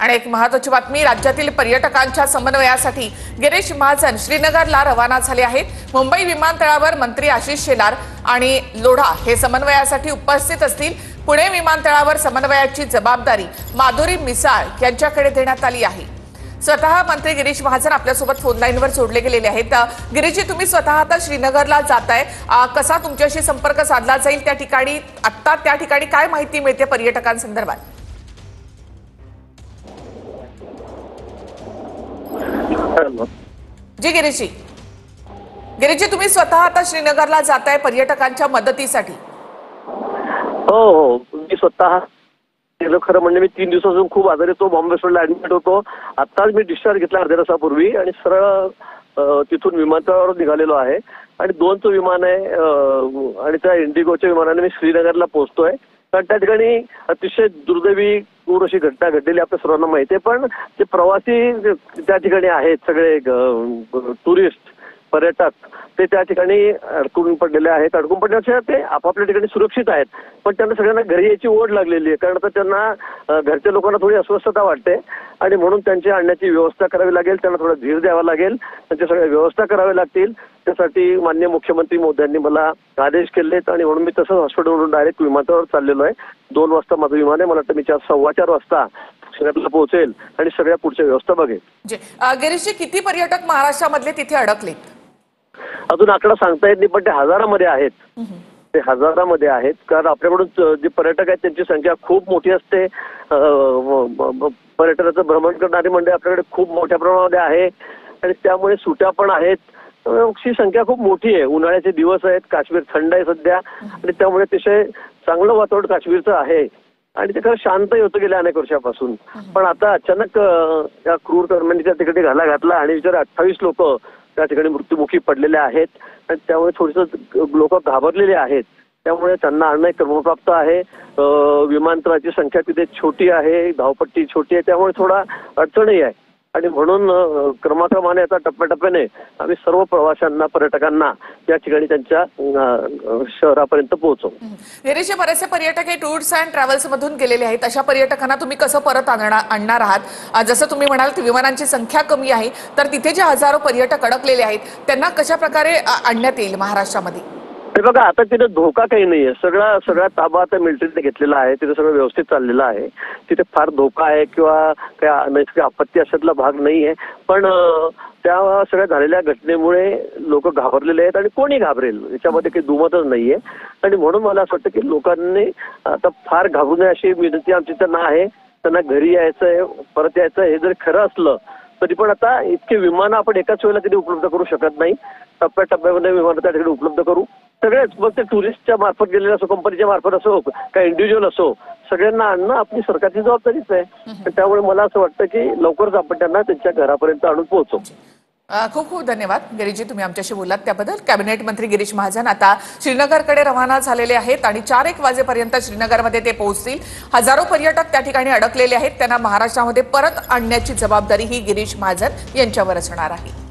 आणि एक महत्त्वाची बातमी, राज्यातील पर्यटकांच्या समन्वयासाठी गिरीश महाजन श्रीनगरला रवाना झाले आहेत। मुंबई विमानतळावर मंत्री आशिष शेलार आणि लोढा हे समन्वयासाठी उपस्थित असतील। पुणे विमानतळावर समन्वयाची जबाबदारी माधुरी मिसाळ यांच्याकडे देण्यात आली आहे। स्वतः मंत्री गिरीश महाजन आपल्यासोबत फोन लाईनवर जोडले गेलेले आहेत। गिरीशजी, तुम्ही स्वतः आता श्रीनगरला जाताय, कसा तुमच्याशी संपर्क साधला जाईल त्या ठिकाणी? आता त्या ठिकाणी काय माहिती मिळते पर्यटकांसंदर्भात? जी गिरीशजी, तुम्ही स्वतः आता श्रीनगरला जाताय पर्यटकांच्या मदतीसाठी? हो, मी स्वतः खरं म्हणजे मी 3 दिवसापासून खूप आजारी होतो, बॉम्बे सोडला ऍडमिट होतो। आताच मी डिस्चार्ज घेतला अर्ध्या तासापूर्वी आणि सरळ तिथून विमानतळावर निघालेलो आहे आणि 2चं विमान आहे आणि त्या इंडिगोच्या विमानाने मी श्रीनगरला पोहोचतोय। कारण त्या ठिकाणी अतिशय दुर्दैवी क्रूर अशी घटना घडलेली आपल्या सर्वांना माहिती आहे, पण ते प्रवासी त्या ठिकाणी आहेत, सगळे टुरिस्ट पर्यटक ते त्या ठिकाणी अडकून पडलेले आहेत। अडकून पडण्याच्या ते आपापल्या ठिकाणी सुरक्षित आहेत, पण त्यांना सगळ्यांना घरी यायची ओढ लागलेली आहे। कारण आता त्यांना घरच्या लोकांना थोडी अस्वस्थता वाटते आणि म्हणून त्यांची आणण्याची व्यवस्था करावी लागेल, त्यांना थोडा धीर द्यावा लागेल, त्यांच्या सगळ्या व्यवस्था कराव्या लागतील। त्यासाठी माननीय मुख्यमंत्री मोदयांनी मला आदेश केलेत आणि म्हणून मी तसंच हॉस्पिटलवरून डायरेक्ट विमानतळावर चाललेलो आहे। 2 वाजता माझं विमान आहे, मला वाटतं मी 4:15 वाजता श्रीनगरला पोहोचेल आणि सगळ्या पुढच्या व्यवस्था बघेल। गिरीशजी, किती पर्यटक महाराष्ट्रामधले तिथे अडकलेत? अजून आकडा सांगता येत नाही, पण ते हजारामध्ये आहेत। ते हजारामध्ये आहेत, कारण आपल्याकडून जे पर्यटक आहेत त्यांची संख्या खूप मोठी असते। पर्यटनाचं भ्रमण करणारी मंडळी आपल्याकडे खूप मोठ्या प्रमाणामध्ये आहे आणि त्यामुळे सुट्या पण आहेत। ची संख्या खूप मोठी आहे। उन्हाळ्याचे दिवस आहेत, काश्मीर थंड आहे सध्या आणि त्यामुळे अतिशय चांगलं वातावरण काश्मीरचं आहे आणि ते खरं शांतही होतं गेल्या अनेक वर्षापासून। पण आता अचानक त्या क्रूर कर्मांनी त्या ठिकाणी घाला घातला आणि विचार 28 लोक त्या ठिकाणी मृत्युमुखी पडलेले आहेत आणि त्यामुळे थोडंसं लोक घाबरलेले आहेत। त्यामुळे त्यांना आणणं क्रमप्राप्त आहे। विमानतळाची संख्या तिथे छोटी आहे, धावपट्टी छोटी आहे, त्यामुळे थोडा अडचणही आहे आणि म्हणून क्रमाक्रमाने आता टप्प्याटप्प्याने आम्ही सर्व प्रवाशांना पर्यटकांना या ठिकाणी त्यांच्या शहरापर्यंत पोहोचवू। गिरीशजी, बरेचसे पर्यटक हे टूर्स अँड ट्रॅव्हल्स मधून गेलेले आहेत, अशा पर्यटकांना तुम्ही कसं परत आणणार आहात? जसं तुम्ही म्हणाल विमानांची संख्या कमी आहे, तर तिथे जे हजारो पर्यटक अडकलेले आहेत त्यांना कशा प्रकारे आणण्यात येईल महाराष्ट्रामध्ये? हे बघा, आता तिथे धोका काही नाहीये, सगळा ताबा आता मिलिटरीने घेतलेला आहे, तिथे सगळं व्यवस्थित चाललेलं आहे। तिथे फार धोका आहे किंवा काही नैसर्गिक आपत्ती अशातला भाग नाहीये, पण त्या सगळ्या झालेल्या घटनेमुळे लोक घाबरलेले आहेत आणि कोणी घाबरेल याच्यामध्ये काही दुमतच नाहीये आणि म्हणून मला असं वाटतं की लोकांनी आता फार घाबरू नये अशी विनंती आमची त्यांना आहे। त्यांना घरी यायचंय, परत यायचं, हे जर खरं असलं तरी पण आता इतके विमानं आपण एकाच वेळेला कधी उपलब्ध करू शकत नाही। टप्प्याटप्प्यामध्ये विमानं त्या ठिकाणी उपलब्ध करू, सगळेच, मग ते टुरिस्टच्या मार्फत गेलेले असो, कंपनीच्या मार्फत असो, काय इंडिव्हिज्युअल असो, सगळ्यांना आणणं आपली सरकारची जबाबदारीच आहे। त्यामुळे मला असं वाटतं की लवकरच आपण त्यांना त्यांच्या घरापर्यंत आणून पोहोचवू। खूप खूप धन्यवाद गिरीशजी, तुम्ही आमच्याशी बोललात त्याबद्दल। कॅबिनेट मंत्री गिरीश महाजन आता श्रीनगरकडे रवाना झालेले आहेत आणि 4-1 वाजेपर्यंत श्रीनगरमध्ये ते पोहोचतील। हजारो पर्यटक त्या ठिकाणी अडकलेले आहेत, त्यांना महाराष्ट्रामध्ये परत आणण्याची जबाबदारी ही गिरीश महाजन यांच्यावर असणार आहे।